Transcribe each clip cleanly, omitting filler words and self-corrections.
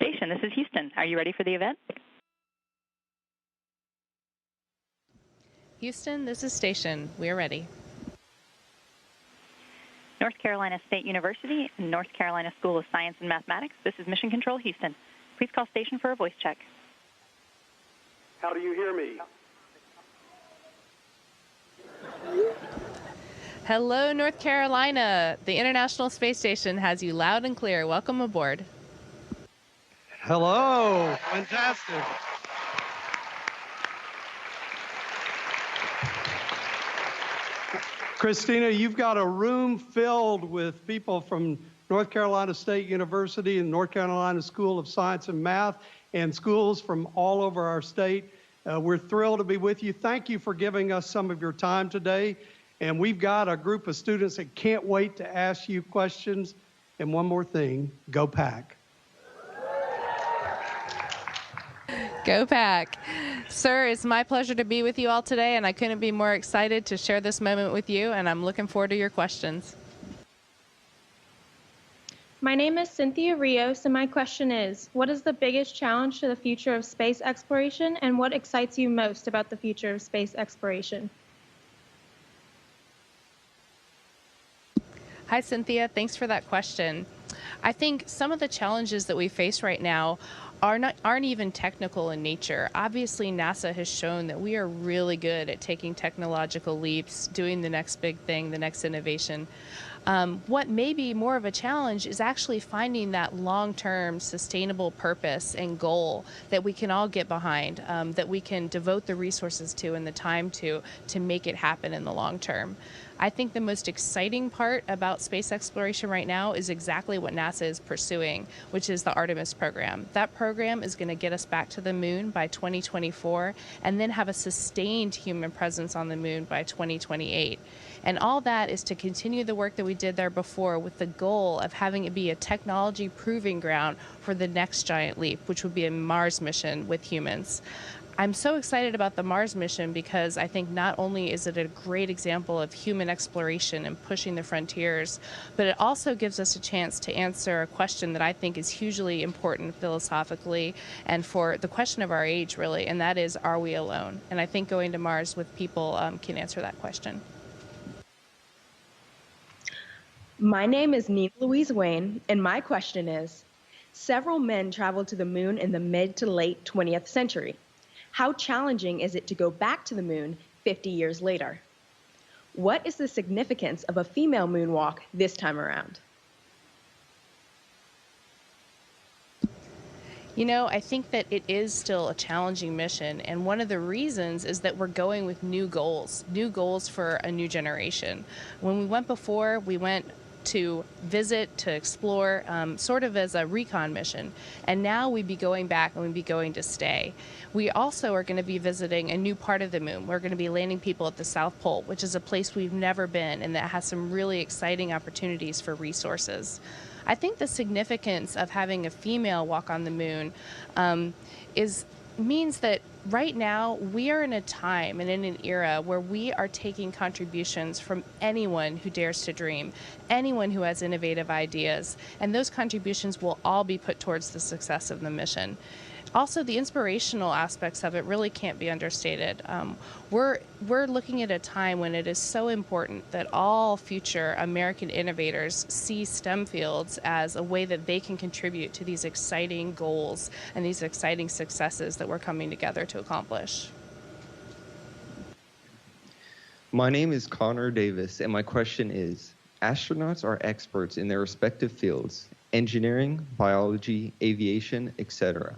Station, this is Houston. Are you ready for the event? Houston, this is Station. We're ready. North Carolina State University and North Carolina School of Science and Mathematics. This is Mission Control Houston. Please call station for a voice check. How do you hear me? Hello, North Carolina. The International Space Station has you loud and clear. Welcome aboard. Hello. Fantastic. Christina, you've got a room filled with people from North Carolina State University and North Carolina School of Science and Math and schools from all over our state. We're thrilled to be with you. Thank you for giving us some of your time today. And we've got a group of students that can't wait to ask you questions. And one more thing, go Pack. Go Pack. Sir, it's my pleasure to be with you all today, and I couldn't be more excited to share this moment with you, and I'm looking forward to your questions. My name is Cynthia Rios, and my question is, what is the biggest challenge to the future of space exploration, and what excites you most about the future of space exploration? Hi, Cynthia. Thanks for that question. I think some of the challenges that we face right now aren't even technical in nature. Obviously, NASA has shown that we are really good at taking technological leaps, doing the next big thing, the next innovation. What may be more of a challenge is actually finding that long-term sustainable purpose and goal that we can all get behind, that we can devote the resources to and the time to make it happen in the long term. I think the most exciting part about space exploration right now is exactly what NASA is pursuing, which is the Artemis program. That program is going to get us back to the moon by 2024 and then have a sustained human presence on the moon by 2028. And all that is to continue the work that we did there before with the goal of having it be a technology proving ground for the next giant leap, which would be a Mars mission with humans. I'm so excited about the Mars mission because I think not only is it a great example of human exploration and pushing the frontiers, but it also gives us a chance to answer a question that I think is hugely important philosophically and for the question of our age, really, and that is, are we alone? And I think going to Mars with people can answer that question. My name is Nina Louise Wayne, and my question is, several men traveled to the moon in the mid to late 20th century. How challenging is it to go back to the moon 50 years later? What is the significance of a female moonwalk this time around? You know, I think that it is still a challenging mission, and one of the reasons is that we're going with new goals for a new generation. When we went before, we went to visit, to explore, sort of as a recon mission. And now we'd be going back and we'd be going to stay. We also are going to be visiting a new part of the moon. We're going to be landing people at the South Pole, which is a place we've never been and that has some really exciting opportunities for resources. I think the significance of having a female walk on the moon means that right now we are in a time and in an era where we are taking contributions from anyone who dares to dream, anyone who has innovative ideas, and those contributions will all be put towards the success of the mission. Also, the inspirational aspects of it really can't be understated. We're looking at a time when it is so important that all future American innovators see STEM fields as a way that they can contribute to these exciting goals and these exciting successes that we're coming together to accomplish. My name is Connor Davis, and my question is, astronauts are experts in their respective fields, engineering, biology, aviation, etc.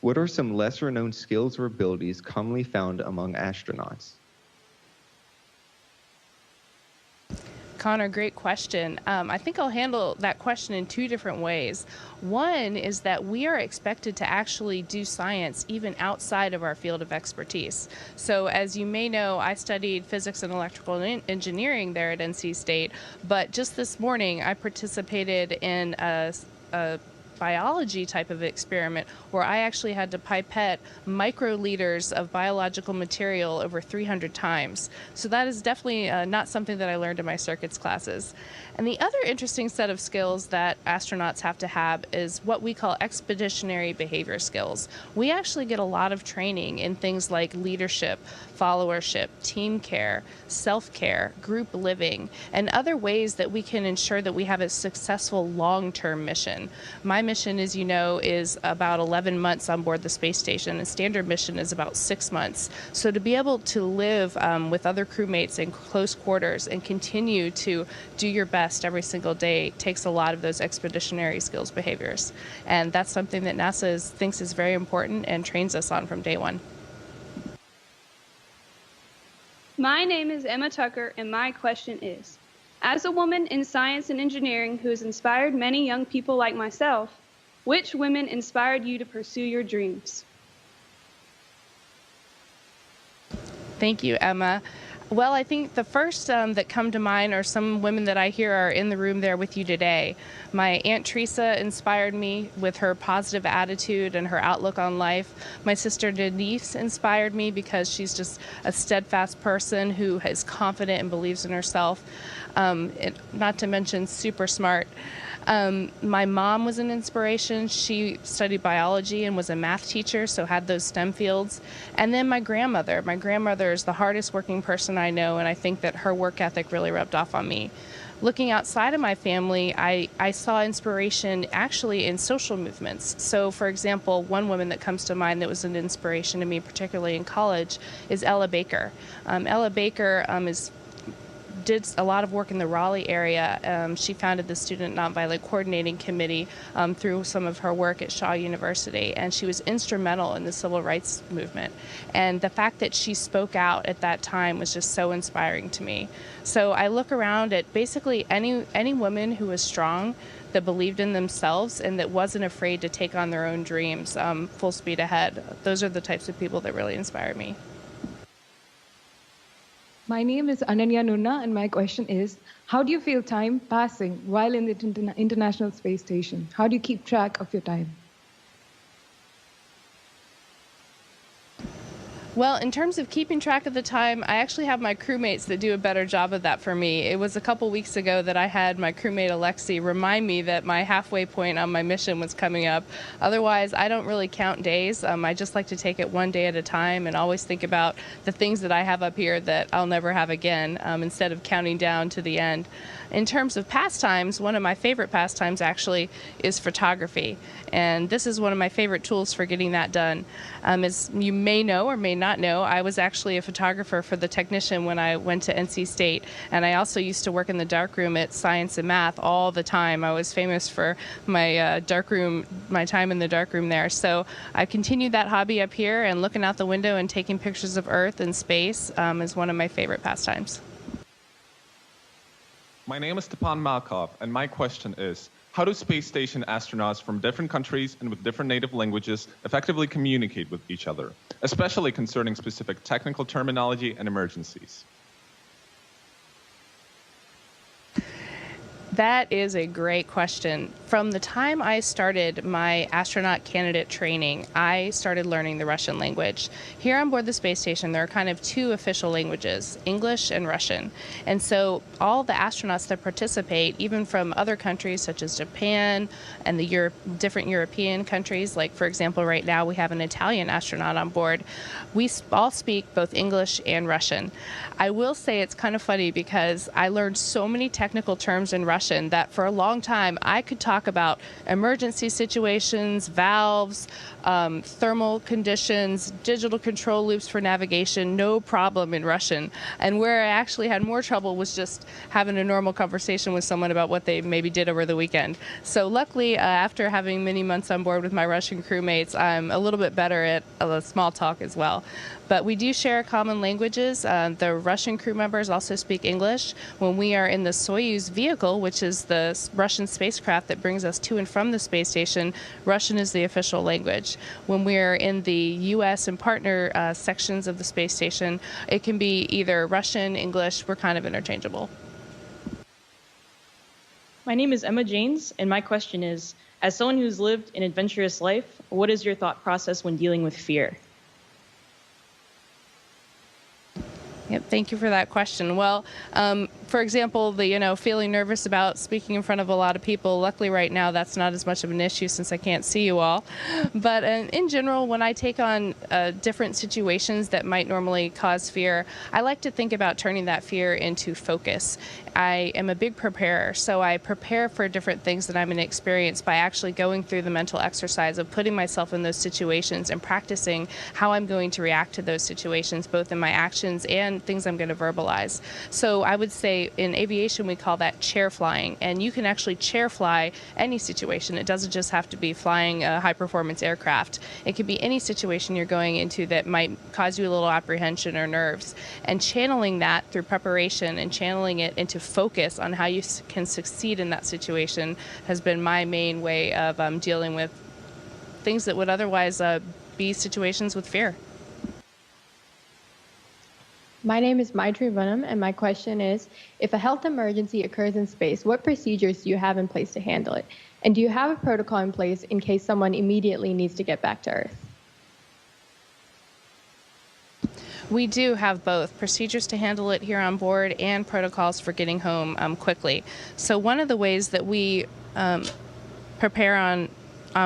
What are some lesser-known skills or abilities commonly found among astronauts? Connor, great question. I think I'll handle that question in two different ways. One is that we are expected to actually do science even outside of our field of expertise. So as you may know, I studied physics and electrical engineering there at NC State, but just this morning I participated in a biology type of experiment where I actually had to pipette microliters of biological material over 300 times. So that is definitely not something that I learned in my circuits classes. And the other interesting set of skills that astronauts have to have is what we call expeditionary behavior skills. We actually get a lot of training in things like leadership, followership, team care, self-care, group living, and other ways that we can ensure that we have a successful long-term mission. My mission, as you know, is about 11 months on board the space station. A standard mission is about 6 months. So to be able to live with other crewmates in close quarters and continue to do your best every single day takes a lot of those expeditionary skills behaviors. And that's something that NASA thinks is very important and trains us on from day one. My name is Emma Tucker, and my question is, as a woman in science and engineering who has inspired many young people like myself, which women inspired you to pursue your dreams? Thank you, Emma. Well, I think the first that come to mind are some women that I hear are in the room there with you today. My Aunt Teresa inspired me with her positive attitude and her outlook on life. My sister Denise inspired me because she's just a steadfast person who is confident and believes in herself, not to mention super smart. My mom was an inspiration. She studied biology and was a math teacher, so had those STEM fields. And then my grandmother. My grandmother is the hardest working person I know, and I think that her work ethic really rubbed off on me. Looking outside of my family, I saw inspiration actually in social movements. So, for example, one woman that comes to mind that was an inspiration to me, particularly in college, is Ella Baker. Ella Baker did a lot of work in the Raleigh area. She founded the Student Nonviolent Coordinating Committee through some of her work at Shaw University, and she was instrumental in the civil rights movement. And the fact that she spoke out at that time was just so inspiring to me. So I look around at basically any woman who was strong, that believed in themselves, and that wasn't afraid to take on their own dreams full speed ahead. Those are the types of people that really inspire me. My name is Ananya Nunna, and my question is, how do you feel time passing while in the International Space Station? How do you keep track of your time? Well, in terms of keeping track of the time, I actually have my crewmates that do a better job of that for me. It was a couple weeks ago that I had my crewmate Alexi remind me that my halfway point on my mission was coming up. Otherwise, I don't really count days. I just like to take it one day at a time and always think about the things that I have up here that I'll never have again, instead of counting down to the end. In terms of pastimes, one of my favorite pastimes actually is photography. And this is one of my favorite tools for getting that done. As you may know or may not know, I was actually a photographer for the technician when I went to NC State. And I also used to work in the darkroom at Science and Math all the time. I was famous for my my time in the darkroom there. So I continued that hobby up here, and looking out the window and taking pictures of Earth and space is one of my favorite pastimes. My name is Stepan Malkov, and my question is, how do space station astronauts from different countries and with different native languages effectively communicate with each other, especially concerning specific technical terminology and emergencies? That is a great question. From the time I started my astronaut candidate training, I started learning the Russian language. Here on board the space station, there are kind of two official languages, English and Russian. And so all the astronauts that participate, even from other countries such as Japan and the different European countries, like for example, right now we have an Italian astronaut on board, we all speak both English and Russian. I will say it's kind of funny because I learned so many technical terms in Russian that for a long time I could talk about emergency situations, valves, thermal conditions, digital control loops for navigation, no problem in Russian. And where I actually had more trouble was just having a normal conversation with someone about what they maybe did over the weekend. So luckily, after having many months on board with my Russian crewmates, I'm a little bit better at small talk as well. But we do share common languages. The Russian crew members also speak English. When we are in the Soyuz vehicle, which is the Russian spacecraft that brings us to and from the space station, Russian is the official language. When we're in the U.S. and partner sections of the space station, it can be either Russian, English. We're kind of interchangeable. My name is Emma Janes, and my question is, as someone who's lived an adventurous life, what is your thought process when dealing with fear? Yep, thank you for that question. Well, for example, feeling nervous about speaking in front of a lot of people. Luckily, right now, that's not as much of an issue since I can't see you all. But in general, when I take on different situations that might normally cause fear, I like to think about turning that fear into focus. I am a big preparer, so I prepare for different things that I'm going to experience by actually going through the mental exercise of putting myself in those situations and practicing how I'm going to react to those situations, both in my actions and things I'm going to verbalize. So I would say in aviation we call that chair flying, and you can actually chair fly any situation. It doesn't just have to be flying a high performance aircraft. It could be any situation you're going into that might cause you a little apprehension or nerves, and channeling that through preparation and channeling it into focus on how you can succeed in that situation has been my main way of dealing with things that would otherwise be situations with fear. My name is Maitri Vanam, and my question is, if a health emergency occurs in space, what procedures do you have in place to handle it? And do you have a protocol in place in case someone immediately needs to get back to Earth? We do have both procedures to handle it here on board and protocols for getting home quickly. So one of the ways that we prepare on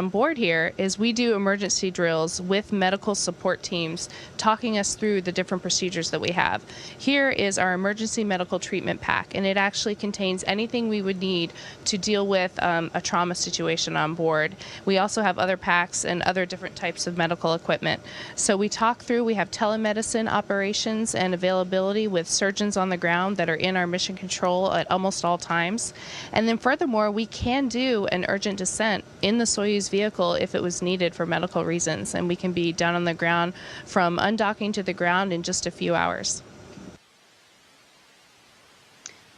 board here is we do emergency drills with medical support teams talking us through the different procedures that we have. Here is our emergency medical treatment pack, and it actually contains anything we would need to deal with a trauma situation on board. We also have other packs and other different types of medical equipment. So we talk through, we have telemedicine operations and availability with surgeons on the ground that are in our mission control at almost all times. And then furthermore, we can do an urgent descent in the Soyuz vehicle if it was needed for medical reasons, and we can be down on the ground from undocking to the ground in just a few hours.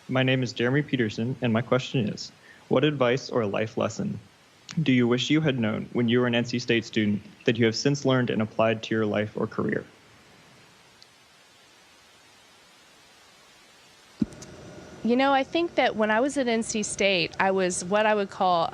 My name is Jeremy Peterson, and my question is, what advice or life lesson do you wish you had known when you were an NC State student that you have since learned and applied to your life or career? You know, I think that when I was at NC State, I was what I would call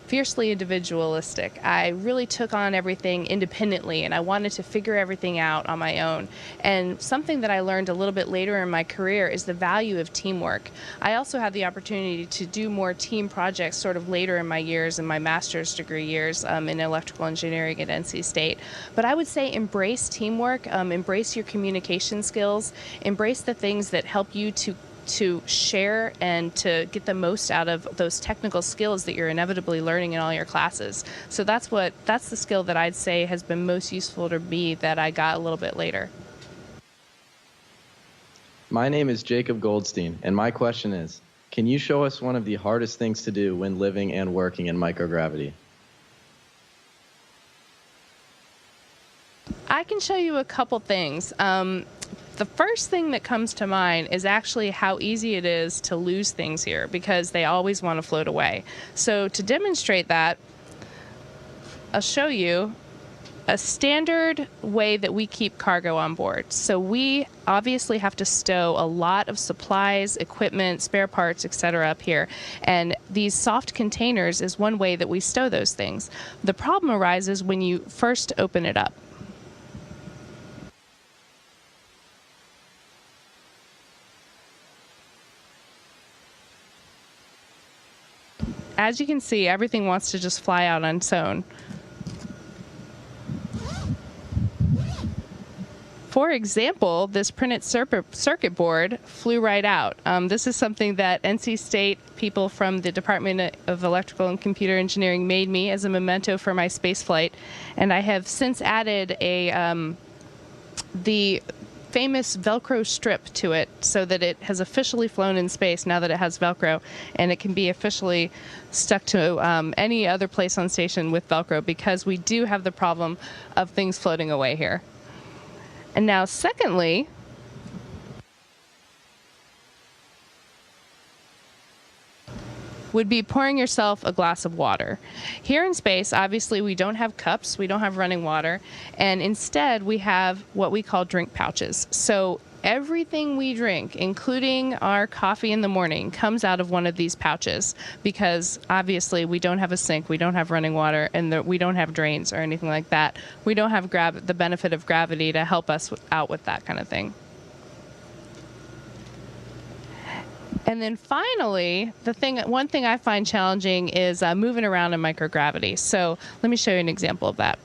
fiercely individualistic. I really took on everything independently, and I wanted to figure everything out on my own. And something that I learned a little bit later in my career is the value of teamwork. I also had the opportunity to do more team projects sort of later in my years, in my master's degree years in electrical engineering at NC State. But I would say embrace teamwork, embrace your communication skills, embrace the things that help you to share and to get the most out of those technical skills that you're inevitably learning in all your classes. So that's the skill that I'd say has been most useful to me that I got a little bit later. My name is Jacob Goldstein, and my question is, can you show us one of the hardest things to do when living and working in microgravity? I can show you a couple things. The first thing that comes to mind is actually how easy it is to lose things here because they always want to float away. So to demonstrate that, I'll show you a standard way that we keep cargo on board. So we obviously have to stow a lot of supplies, equipment, spare parts, etc. up here. And these soft containers is one way that we stow those things. The problem arises when you first open it up. As you can see, everything wants to just fly out on its own. For example, this printed circuit board flew right out. This is something that NC State people from the Department of Electrical and Computer Engineering made me as a memento for my space flight, and I have since added the famous Velcro strip to it so that it has officially flown in space now that it has Velcro, and it can be officially stuck to any other place on station with Velcro because we do have the problem of things floating away here. And now secondly, would be pouring yourself a glass of water. Here in space, obviously, we don't have cups, we don't have running water, and instead we have what we call drink pouches. So everything we drink, including our coffee in the morning, comes out of one of these pouches, because obviously we don't have a sink, we don't have running water, and we don't have drains or anything like that. We don't have the benefit of gravity to help us out with that kind of thing. And then finally, one thing I find challenging is moving around in microgravity. So let me show you an example of that.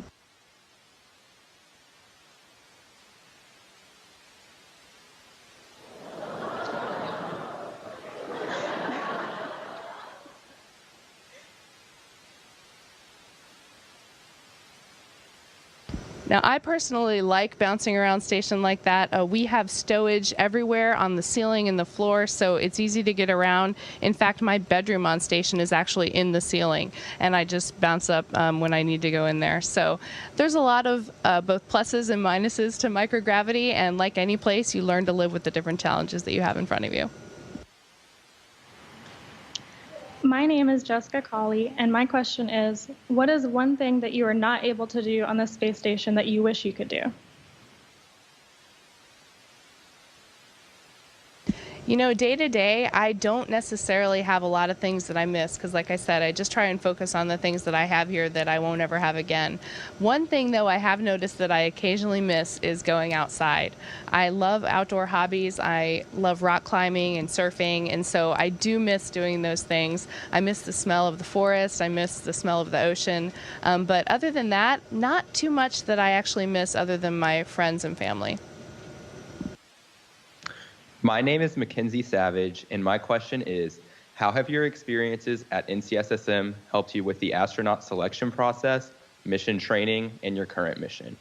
Now, I personally like bouncing around station like that. We have stowage everywhere on the ceiling and the floor, so it's easy to get around. In fact, my bedroom on station is actually in the ceiling, and I just bounce up when I need to go in there. So there's a lot of both pluses and minuses to microgravity, and like any place, you learn to live with the different challenges that you have in front of you. My name is Jessica Colley, and my question is, what is one thing that you are not able to do on the space station that you wish you could do? You know, day to day, I don't necessarily have a lot of things that I miss because, like I said, I just try and focus on the things that I have here that I won't ever have again. One thing, though, I have noticed that I occasionally miss is going outside. I love outdoor hobbies. I love rock climbing and surfing, and so I do miss doing those things. I miss the smell of the forest. I miss the smell of the ocean. But other than that, not too much that I actually miss other than my friends and family. My name is Mackenzie Savage, and my question is, how have your experiences at NCSSM helped you with the astronaut selection process, mission training, and your current mission?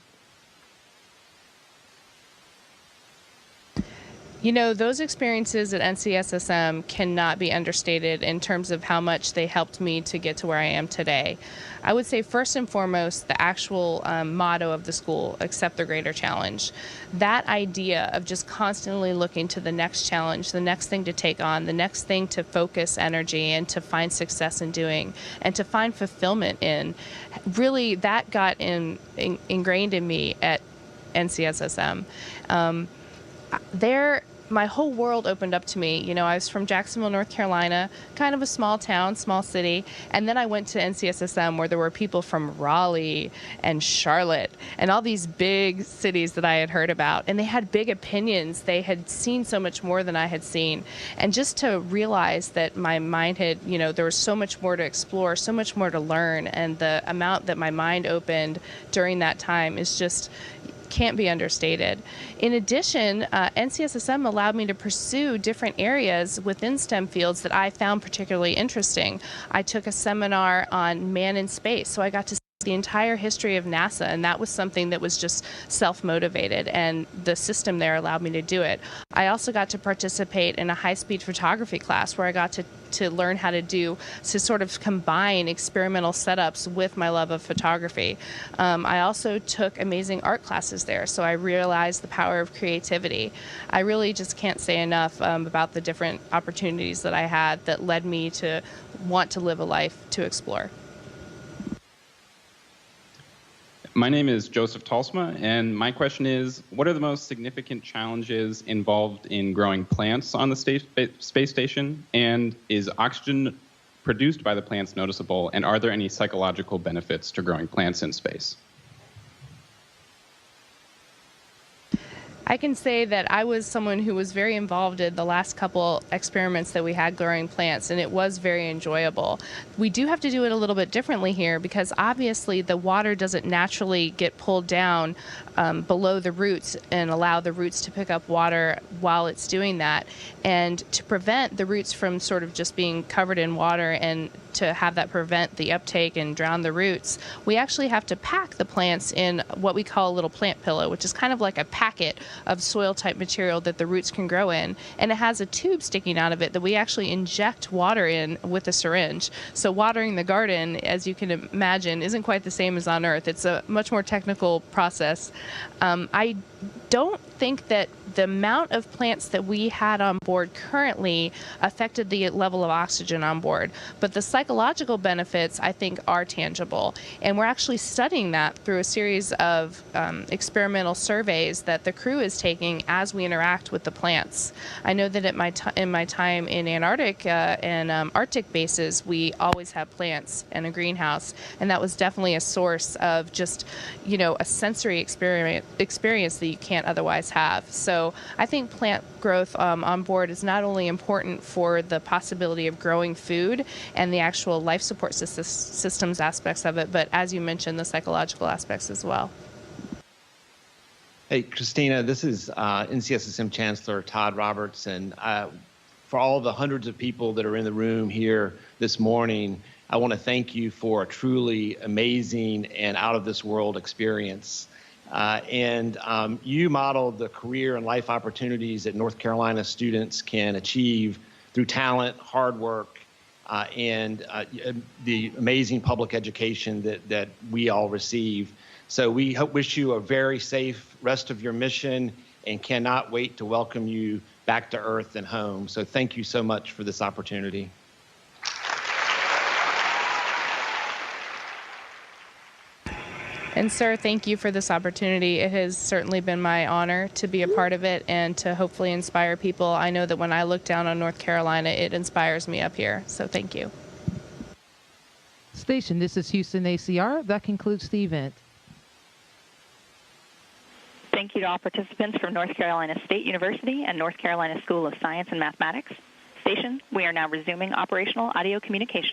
You know, those experiences at NCSSM cannot be understated in terms of how much they helped me to get to where I am today. I would say first and foremost, the actual motto of the school, accept the greater challenge. That idea of just constantly looking to the next challenge, the next thing to take on, the next thing to focus energy and to find success in doing and to find fulfillment in, really that got ingrained in me at NCSSM. My whole world opened up to me. You know, I was from Jacksonville, North Carolina, kind of a small town, small city, and then I went to NCSSM where there were people from Raleigh and Charlotte and all these big cities that I had heard about, and they had big opinions. They had seen so much more than I had seen, and just to realize that my mind had, you know, there was so much more to explore, so much more to learn, and the amount that my mind opened during that time is just can't be understated. In addition, NCSSM allowed me to pursue different areas within STEM fields that I found particularly interesting. I took a seminar on man in space, so I got to see the entire history of NASA, and that was something that was just self-motivated, and the system there allowed me to do it. I also got to participate in a high-speed photography class where I got to learn how to sort of combine experimental setups with my love of photography. I also took amazing art classes there, so I realized the power of creativity. I really just can't say enough about the different opportunities that I had that led me to want to live a life to explore. My name is Joseph Talsma, and my question is, what are the most significant challenges involved in growing plants on the space station? And is oxygen produced by the plants noticeable? And are there any psychological benefits to growing plants in space? I can say that I was someone who was very involved in the last couple experiments that we had growing plants, and it was very enjoyable. We do have to do it a little bit differently here because obviously the water doesn't naturally get pulled down below the roots and allow the roots to pick up water while it's doing that. And to prevent the roots from sort of just being covered in water and to have that prevent the uptake and drown the roots, we actually have to pack the plants in what we call a little plant pillow, which is kind of like a packet of soil type material that the roots can grow in. And it has a tube sticking out of it that we actually inject water in with a syringe. So watering the garden, as you can imagine, isn't quite the same as on Earth. It's a much more technical process. I don't think that the amount of plants that we had on board currently affected the level of oxygen on board. But the psychological benefits, I think, are tangible. And we're actually studying that through a series of experimental surveys that the crew is taking as we interact with the plants. I know that in my time in Antarctic and Arctic bases, we always have plants in a greenhouse. And that was definitely a source of just, a sensory experience that you can't otherwise have. So I think plant growth on board is not only important for the possibility of growing food and the actual life support systems aspects of it, but as you mentioned, the psychological aspects as well. Hey, Christina, this is NCSSM Chancellor Todd Roberts, and for all the hundreds of people that are in the room here this morning, I want to thank you for a truly amazing and out-of-this-world experience. You modeled the career and life opportunities that North Carolina students can achieve through talent, hard work, and the amazing public education that we all receive. So we wish you a very safe rest of your mission and cannot wait to welcome you back to Earth and home. So thank you so much for this opportunity. And sir, thank you for this opportunity. It has certainly been my honor to be a part of it and to hopefully inspire people. I know that when I look down on North Carolina, it inspires me up here. So thank you. Station, this is Houston ACR. That concludes the event. Thank you to all participants from North Carolina State University and North Carolina School of Science and Mathematics. Station, we are now resuming operational audio communication.